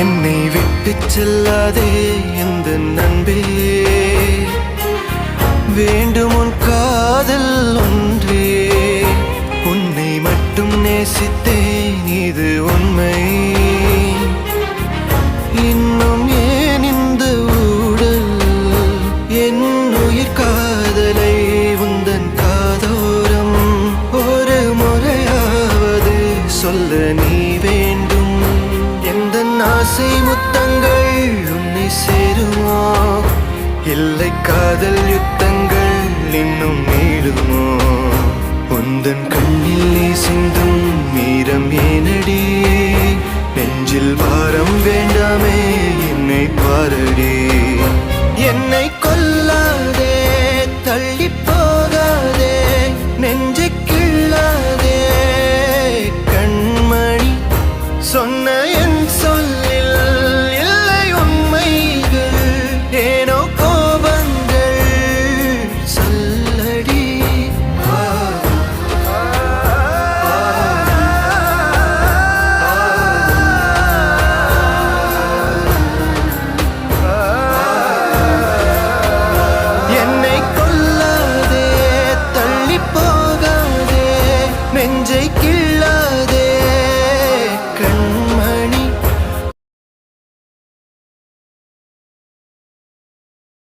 என்னை விட்டு செல்லாதே எந்த நண்பே, வேண்டும் உன் காதல் ஒன்றே. உன்னை மட்டும் நேசித்தேன் இது உண்மை. இன்னும் ஏன் இந்த ஊடல் என் உயிர் காதலை உந்தன் காதோரம் ஒரு முறையாவது சொல்ல நீ வேண்டும். எந்த ஆசை முத்தங்கள் உன்னை சேருமோ, இல்லை காதல் யுத்தங்கள் இன்னும் நீடுமோ. உந்தன் கண்ணில் நீ சிந்தும் மீரம் ஏனடி, நெஞ்சில் பாரம் வேண்டாமே என்னை பாரடி. என்னை கொல்லாதே தள்ளி போகாதே நெஞ்சை கிள்ளாதே கண்மணி. சொன்ன என் சொல்லில் இல்லை உண்மைகள், ஏனோ கோபங்கள் சொல்லடி. என்னை கொல்லாதே தள்ளி போகாதே நெஞ்சை